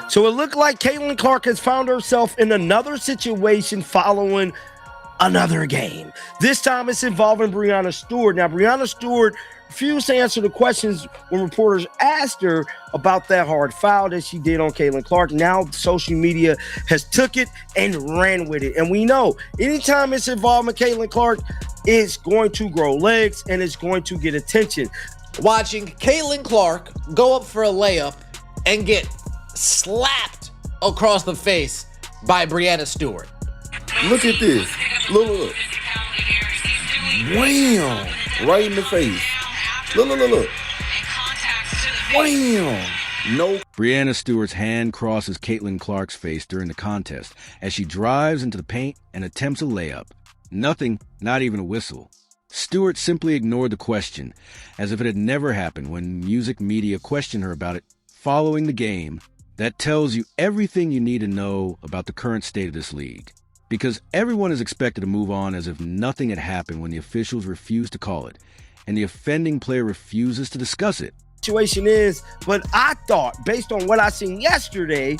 So it looked like Caitlin Clark has found herself in another situation following another game. This time it's involving Breanna Stewart. Now, Breanna Stewart refused to answer the questions when reporters asked her about that hard foul that she did on Caitlin Clark. Now social media has took it and ran with it. And we know anytime it's involving Caitlin Clark, it's going to grow legs and it's going to get attention. Watching Caitlin Clark go up for a layup and get slapped across the face by Breanna Stewart. Look at this. Look. Wham! Right in the face. Look. Wham! No. Breanna Stewart's hand crosses Caitlin Clark's face during the contest as she drives into the paint and attempts a layup. Nothing, not even a whistle. Stewart simply ignored the question, as if it had never happened when music media questioned her about it following the game. That tells you everything you need to know about the current state of this league. Because everyone is expected to move on as if nothing had happened when the officials refuse to call it, and the offending player refuses to discuss it. Situation is, but I thought, based on what I seen yesterday,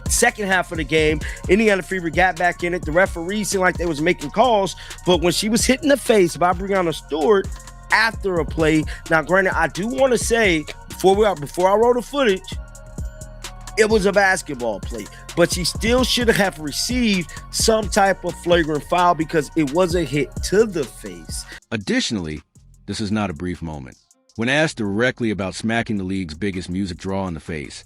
second half of the game, Indiana Fever got back in it. The referees seemed like they was making calls, but when she was hit in the face by Breanna Stewart after a play, now granted, I do want to say, before I roll the footage, it was a basketball play, but she still should have received some type of flagrant foul because it was a hit to the face. Additionally, this is not a brief moment. When asked directly about smacking the league's biggest music draw in the face,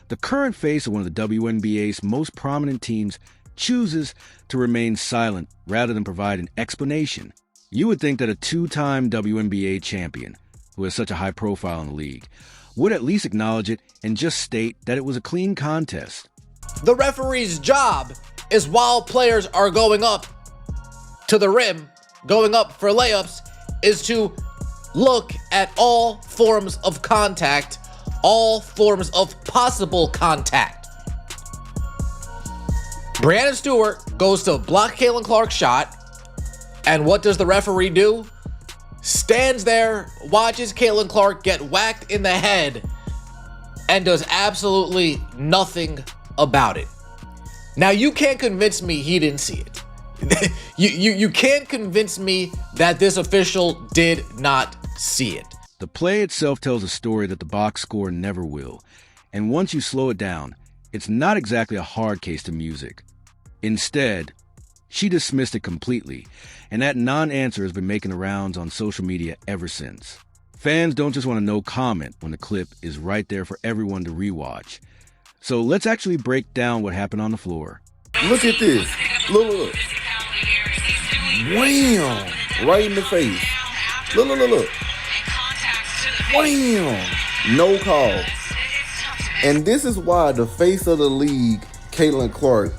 the current face of one of the WNBA's most prominent teams chooses to remain silent rather than provide an explanation. You would think that a two-time WNBA champion, who has such a high profile in the league, would at least acknowledge it and just state that it was a clean contest. The referee's job is, while players are going up to the rim, going up for layups, is to look at all forms of contact, all forms of possible contact. Breanna Stewart goes to block Caitlin Clark's shot, and what does the referee do? Stands there, watches Caitlin Clark get whacked in the head, and does absolutely nothing about it. Now, you can't convince me he didn't see it. you can't convince me that this official did not see it. The play itself tells a story that the box score never will, and once you slow it down, it's not exactly a hard case to music. Instead, she dismissed it completely, and that non-answer has been making the rounds on social media ever since. Fans don't just want a no comment when the clip is right there for everyone to rewatch. So let's actually break down what happened on the floor. Look at this. Look. Wham! Right in the face. Look. Wham! No call. And this is why the face of the league, Caitlin Clark,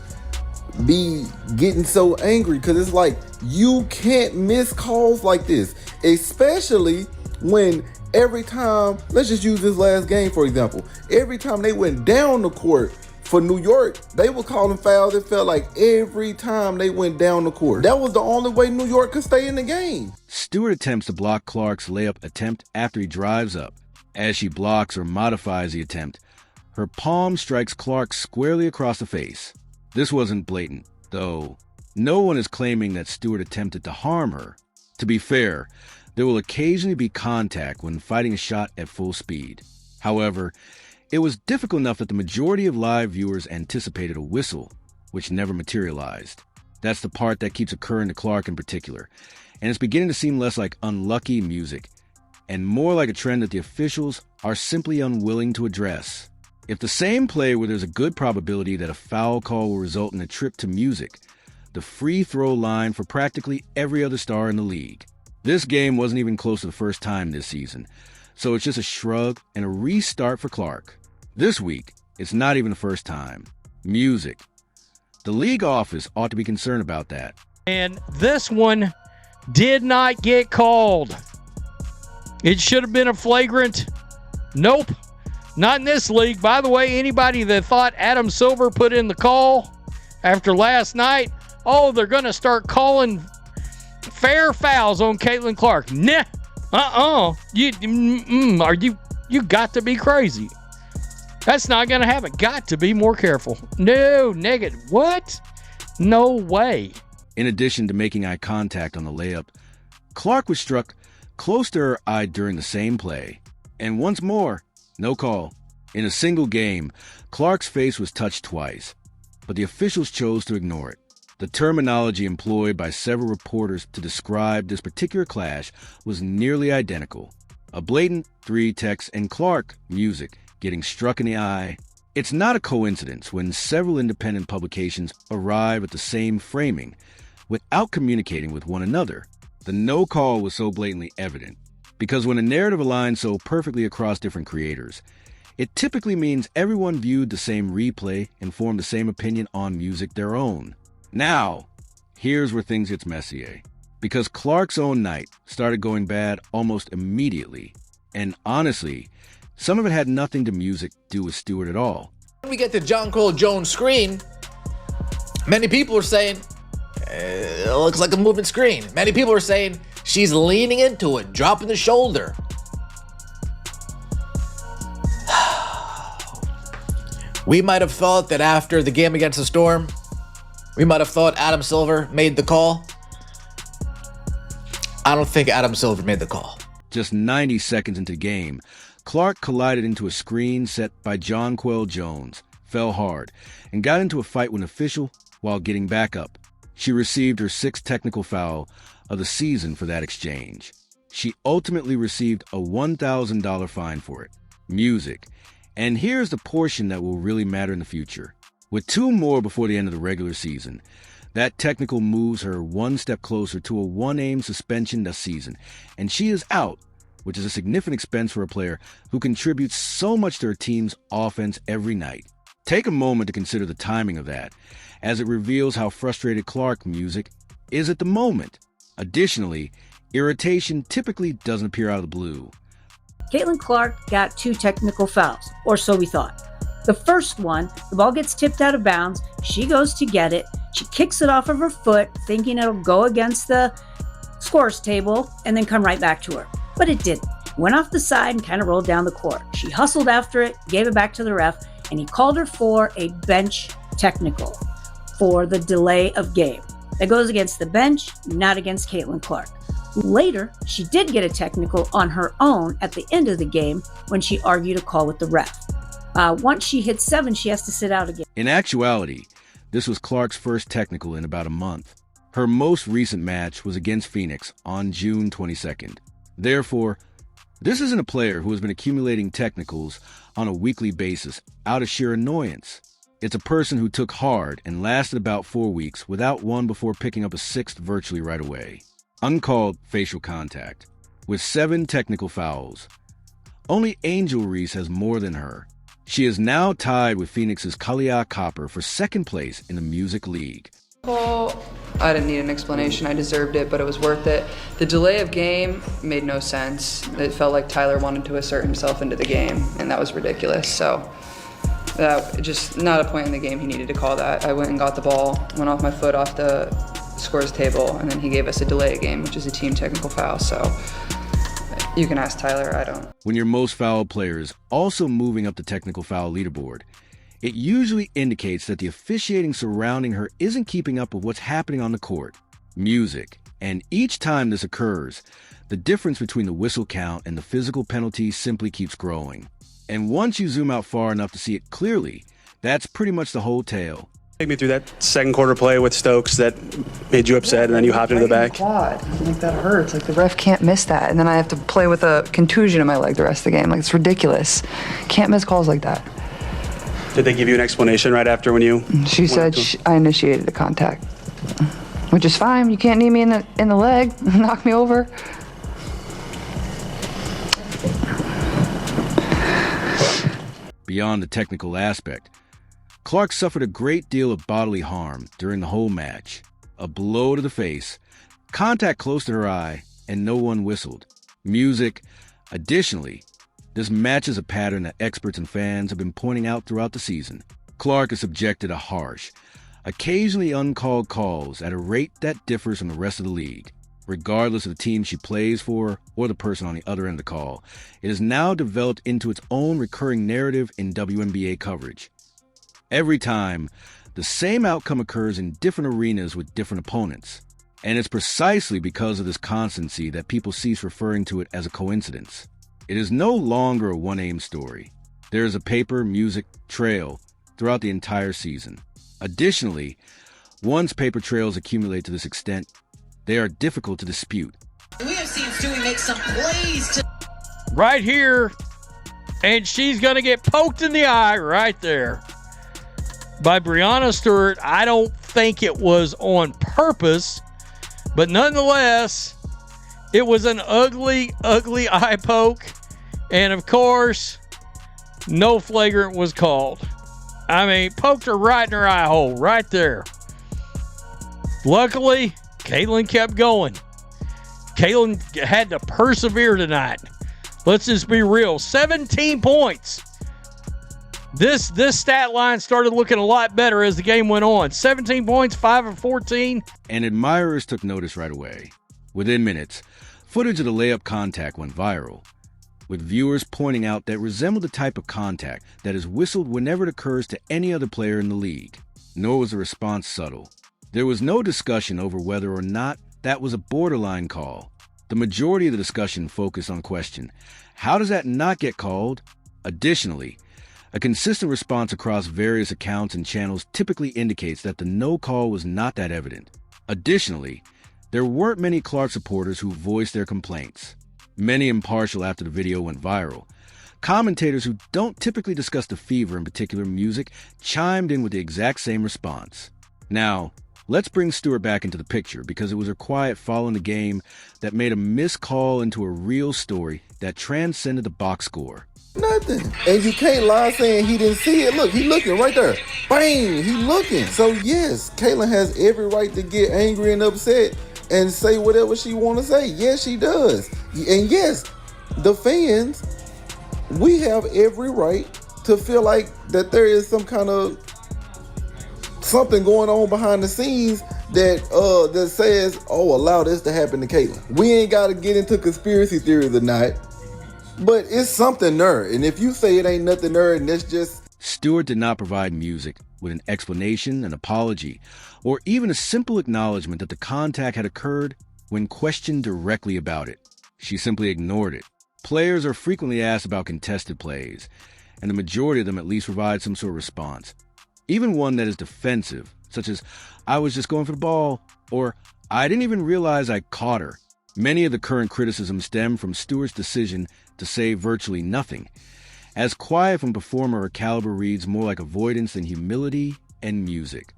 be getting so angry, because it's like, you can't miss calls like this, especially when every time, let's just use this last game for example, every time they went down the court for New York, they were calling fouls. It felt like every time they went down the court. That was the only way New York could stay in the game. Stewart attempts to block Clark's layup attempt after he drives up. As she blocks or modifies the attempt, her palm strikes Clark squarely across the face. This wasn't blatant, though. No one is claiming that Stewart attempted to harm her. To be fair, there will occasionally be contact when fighting a shot at full speed. However, it was difficult enough that the majority of live viewers anticipated a whistle, which never materialized. That's the part that keeps occurring to Clark in particular, and it's beginning to seem less like unlucky music and more like a trend that the officials are simply unwilling to address. If the same play where there's a good probability that a foul call will result in a trip to music, the free throw line for practically every other star in the league. This game wasn't even close to the first time this season, so it's just a shrug and a restart for Clark. This week, it's not even the first time. Music. The league office ought to be concerned about that. And this one did not get called. It should have been a flagrant. Nope. Not in this league. By the way, anybody that thought Adam Silver put in the call after last night, oh, they're going to start calling fair fouls on Caitlin Clark. Nah. You got to be crazy. That's not going to happen. Got to be more careful. No, negative. What? No way. In addition to making eye contact on the layup, Clark was struck close to her eye during the same play. And once more, no call. In a single game, Clark's face was touched twice, but the officials chose to ignore it. The terminology employed by several reporters to describe this particular clash was nearly identical. A blatant three text and Clark, music, getting struck in the eye. It's not a coincidence when several independent publications arrive at the same framing without communicating with one another. The no call was so blatantly evident because when a narrative aligns so perfectly across different creators, it typically means everyone viewed the same replay and formed the same opinion on music their own. Now, here's where things gets messy, because Clark's own night started going bad almost immediately. And honestly, some of it had nothing to music do with Stewart at all. When we get to John Cole Jones' screen, many people are saying, it looks like a movement screen. Many people are saying she's leaning into it, dropping the shoulder. We might have thought that after the game against the Storm, we might have thought Adam Silver made the call. I don't think Adam Silver made the call. Just 90 seconds into the game, Clark collided into a screen set by John Quell Jones, fell hard, and got into a fight with an official while getting back up. She received her sixth technical foul of the season for that exchange. She ultimately received a $1,000 fine for it. Music. And here's the portion that will really matter in the future. With two more before the end of the regular season, that technical moves her one step closer to a one-aim suspension this season, and she is out, which is a significant expense for a player who contributes so much to her team's offense every night. Take a moment to consider the timing of that, as it reveals how frustrated Clark music is at the moment. Additionally, irritation typically doesn't appear out of the blue. Caitlin Clark got 2 technical fouls, or so we thought. The first one, the ball gets tipped out of bounds. She goes to get it. She kicks it off of her foot, thinking it'll go against the scores table and then come right back to her. But it didn't. It went off the side and kind of rolled down the court. She hustled after it, gave it back to the ref, and he called her for a bench technical for the delay of game. That goes against the bench, not against Caitlin Clark. Later, she did get a technical on her own at the end of the game when she argued a call with the ref. Once she hits 7, she has to sit out again. In actuality, this was Clark's first technical in about a month. Her most recent match was against Phoenix on June 22nd. Therefore, this isn't a player who has been accumulating technicals on a weekly basis out of sheer annoyance. It's a person who took hard and lasted about 4 weeks without one before picking up a 6th virtually right away. Uncalled facial contact, with 7 technical fouls. Only Angel Reese has more than her. She is now tied with Phoenix's Kalia Copper for 2nd place in the Music League. Well, I didn't need an explanation. I deserved it, but it was worth it. The delay of game made no sense. It felt like Tyler wanted to assert himself into the game, and that was ridiculous. So, just not a point in the game he needed to call that. I went and got the ball, went off my foot off the scores table, and then he gave us a delay of game, which is a team technical foul. So, you can ask Tyler, I don't. When your most fouled player is also moving up the technical foul leaderboard, it usually indicates that the officiating surrounding her isn't keeping up with what's happening on the court. Music. And each time this occurs, the difference between the whistle count and the physical penalty simply keeps growing. And once you zoom out far enough to see it clearly, that's pretty much the whole tale. Take me through that second quarter play with Stokes that made you upset, and then you hopped into the back. Quad. Like, that hurts. Like, the ref can't miss that. And then I have to play with a contusion in my leg the rest of the game. Like, it's ridiculous. Can't miss calls like that. Did they give you an explanation right after when you... She said I initiated the contact, which is fine. You can't knee me in the leg, knock me over. Beyond the technical aspect, Clark suffered a great deal of bodily harm during the whole match. A blow to the face, contact close to her eye, and no one whistled. Music. Additionally, this matches a pattern that experts and fans have been pointing out throughout the season. Clark is subjected to harsh, occasionally uncalled calls at a rate that differs from the rest of the league. regardless of the team she plays for or the person on the other end of the call. It has now developed into its own recurring narrative in WNBA coverage. Every time, the same outcome occurs in different arenas with different opponents. And it's precisely because of this constancy that people cease referring to it as a coincidence. It is no longer a one-aim story. There is a paper, music, trail throughout the entire season. Additionally, once paper trails accumulate to this extent, they are difficult to dispute. We have seen Stewie make some plays right here, and she's going to get poked in the eye right there by Breanna Stewart. I don't think it was on purpose, but nonetheless, it was an ugly, ugly eye poke. And of course, no flagrant was called. I mean, poked her right in her eye hole, right there. Luckily, Caitlin kept going. Caitlin had to persevere tonight. Let's just be real. 17 points. This stat line started looking a lot better as the game went on. 17 points, 5 of 14. And admirers took notice right away. Within minutes, footage of the layup contact went viral, with viewers pointing out that it resembled the type of contact that is whistled whenever it occurs to any other player in the league. Nor was the response subtle. There was no discussion over whether or not that was a borderline call. The majority of the discussion focused on the question, how does that not get called? Additionally, a consistent response across various accounts and channels typically indicates that the no call was not that evident. Additionally, there weren't many Clark supporters who voiced their complaints. Many impartial after the video went viral. Commentators who don't typically discuss the Fever, in particular music, chimed in with the exact same response. Now, let's bring Stewart back into the picture because it was her quiet following the game that made a missed call into a real story that transcended the box score. Nothing. And you can't lie saying he didn't see it. Look, he looking right there. Bang, he looking. So yes, Caitlin has every right to get angry and upset and say whatever she want to say. Yes, she does. And yes, the fans, we have every right to feel like that there is some kind of something going on behind the scenes that says, oh, allow this to happen to Caitlin. We ain't got to get into conspiracy theories tonight, but it's something there. And if you say it ain't nothing there and it's just... Stewart did not provide music with an explanation, an apology, or even a simple acknowledgement that the contact had occurred when questioned directly about it. She simply ignored it. Players are frequently asked about contested plays, and the majority of them at least provide some sort of response. Even one that is defensive, such as, I was just going for the ball, or I didn't even realize I caught her. Many of the current criticisms stem from Stewart's decision to say virtually nothing, as quiet from performer or caliber reads more like avoidance than humility and music.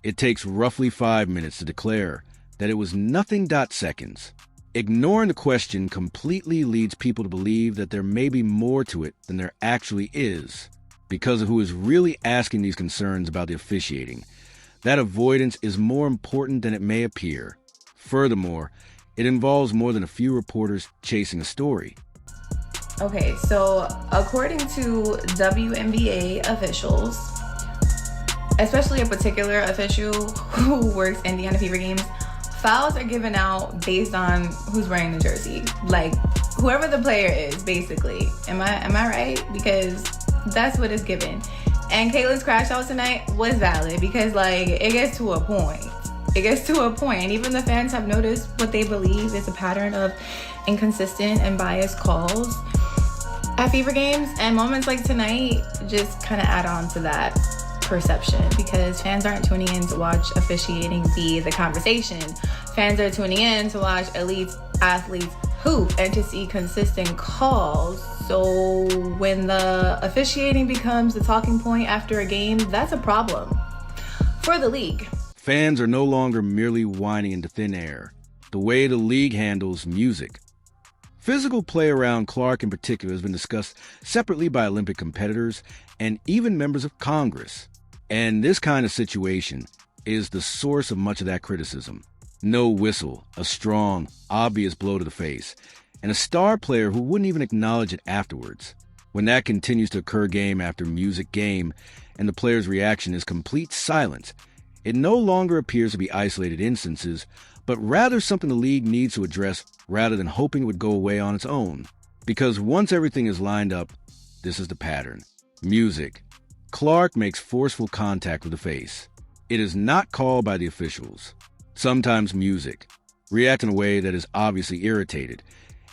It takes roughly 5 minutes to declare that it was nothing. Seconds. Ignoring the question completely leads people to believe that there may be more to it than there actually is, because of who is really asking these concerns about the officiating. That avoidance is more important than it may appear. Furthermore, it involves more than a few reporters chasing a story. Okay, so according to WNBA officials, especially a particular official who works in the Fever games, fouls are given out based on who's wearing the jersey. Like, whoever the player is, basically. Am I right? Because that's what is given. And Caitlin's crash out tonight was valid because, like, it gets to a point. It gets to a point, and even the fans have noticed what they believe is a pattern of inconsistent and biased calls at Fever games, and moments like tonight just kind of add on to that perception because fans aren't tuning in to watch officiating be the conversation. Fans are tuning in to watch elite athletes hoop and to see consistent calls. So when the officiating becomes the talking point after a game, that's a problem for the league. Fans are no longer merely whining into thin air. The way the league handles music. Physical play around Clark in particular has been discussed separately by Olympic competitors and even members of Congress. And this kind of situation is the source of much of that criticism. No whistle, a strong, obvious blow to the face, and a star player who wouldn't even acknowledge it afterwards. When that continues to occur game after music game, and the player's reaction is complete silence, It no longer appears to be isolated instances, but rather something the league needs to address rather than hoping it would go away on its own. Because once everything is lined up, this is the pattern. Music. Clark makes forceful contact with the face. It is not called by the officials. Sometimes music. React in a way that is obviously irritated,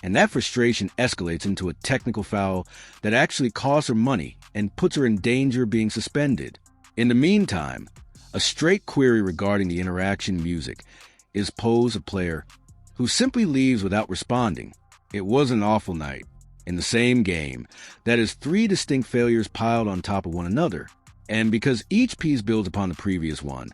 and that frustration escalates into a technical foul that actually costs her money and puts her in danger of being suspended. In the meantime, a straight query regarding the interaction music is posed a player who simply leaves without responding. It was an awful night. In the same game, that is 3 distinct failures piled on top of one another. And because each piece builds upon the previous one,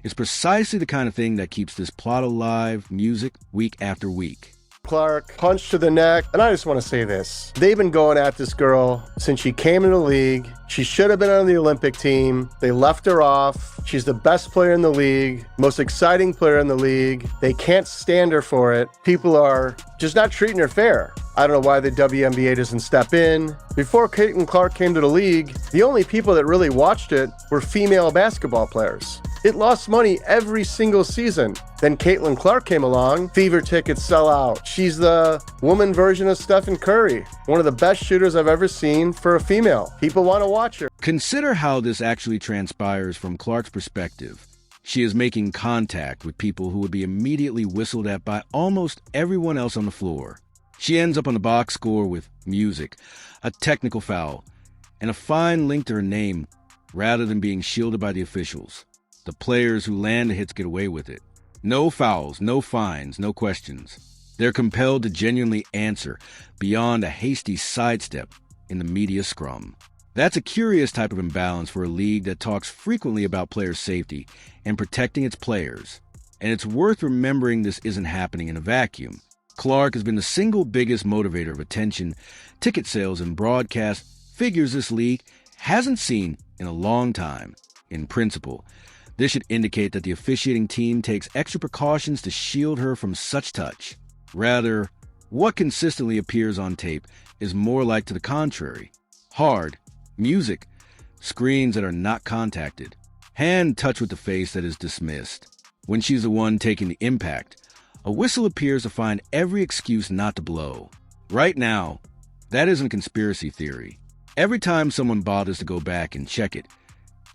it's precisely the kind of thing that keeps this plot alive, music, week after week. Clark, punch to the neck. And I just want to say this. They've been going at this girl since she came into the league. She should have been on the Olympic team. They left her off. She's the best player in the league, most exciting player in the league. They can't stand her for it. People are just not treating her fair. I don't know why the WNBA doesn't step in. Before Caitlin Clark came to the league, the only people that really watched it were female basketball players. It lost money every single season. Then Caitlin Clark came along, fever tickets sell out. She's the woman version of Stephen Curry, one of the best shooters I've ever seen for a female. People want to watch her. Consider how this actually transpires from Clark's perspective. She is making contact with people who would be immediately whistled at by almost everyone else on the floor. She ends up on the box score with music, a technical foul, and a fine linked to her name rather than being shielded by the officials. The players who land the hits get away with it. No fouls, no fines, no questions. They're compelled to genuinely answer beyond a hasty sidestep in the media scrum. That's a curious type of imbalance for a league that talks frequently about player safety and protecting its players. And it's worth remembering this isn't happening in a vacuum. Clark has been the single biggest motivator of attention, ticket sales, and broadcast figures this league hasn't seen in a long time. In principle, this should indicate that the officiating team takes extra precautions to shield her from such touch. Rather, what consistently appears on tape is more like to the contrary. Hard, music, screens that are not contacted, hand touch with the face that is dismissed. When she's the one taking the impact, a whistle appears to find every excuse not to blow. Right now, that isn't conspiracy theory. Every time someone bothers to go back and check it,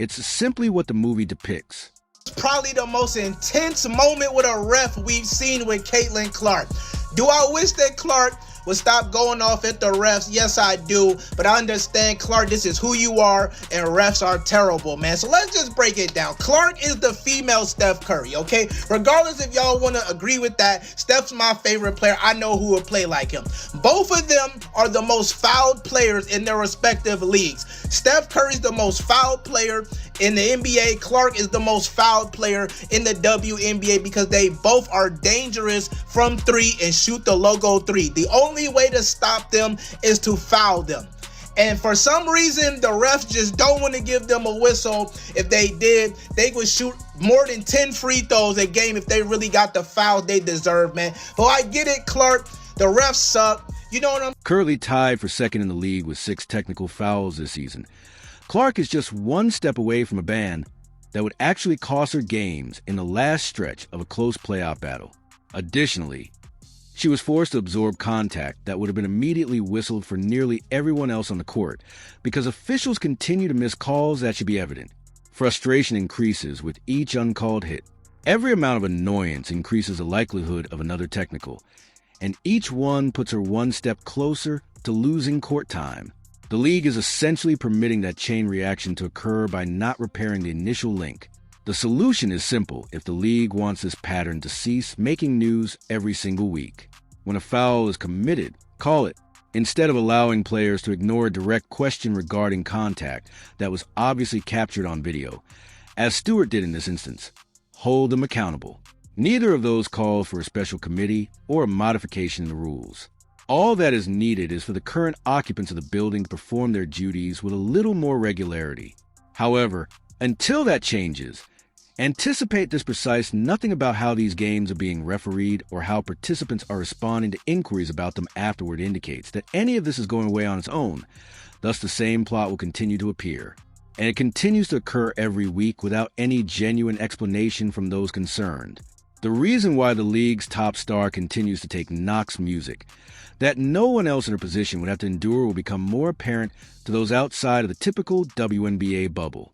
it's simply what the movie depicts. It's probably the most intense moment with a ref we've seen with Caitlin Clark. Do I wish that Clark would stop going off at the refs? Yes, I do. But I understand, Clark, this is who you are, and refs are terrible, man. So let's just break it down. Clark is the female Steph Curry, okay? Regardless if y'all want to agree with that, Steph's my favorite player. I know who would play like him. Both of them are the most fouled players in their respective leagues. Steph Curry's the most fouled player in the NBA. Clark is the most fouled player in the WNBA because they both are dangerous from three and shoot the logo three. The only way to stop them is to foul them. And for some reason, the refs just don't want to give them a whistle. If they did, they would shoot more than 10 free throws a game if they really got the foul they deserve, man. But I get it, Clark. The refs suck. You know what I'm... Currently tied for second in the league with 6 technical fouls this season. Clark is just one step away from a ban that would actually cost her games in the last stretch of a close playoff battle. Additionally, she was forced to absorb contact that would have been immediately whistled for nearly everyone else on the court because officials continue to miss calls that should be evident. Frustration increases with each uncalled hit. Every amount of annoyance increases the likelihood of another technical, and each one puts her one step closer to losing court time. The league is essentially permitting that chain reaction to occur by not repairing the initial link. The solution is simple if the league wants this pattern to cease making news every single week. When a foul is committed, call it, instead of allowing players to ignore a direct question regarding contact that was obviously captured on video. As Stewart did in this instance, hold them accountable. Neither of those call for a special committee or a modification in the rules. All that is needed is for the current occupants of the building to perform their duties with a little more regularity. However, until that changes, anticipate this precise nothing about how these games are being refereed or how participants are responding to inquiries about them afterward indicates that any of this is going away on its own. Thus, the same plot will continue to appear. and it continues to occur every week without any genuine explanation from those concerned. The reason why the league's top star continues to take Knox music that no one else in her position would have to endure will become more apparent to those outside of the typical WNBA bubble.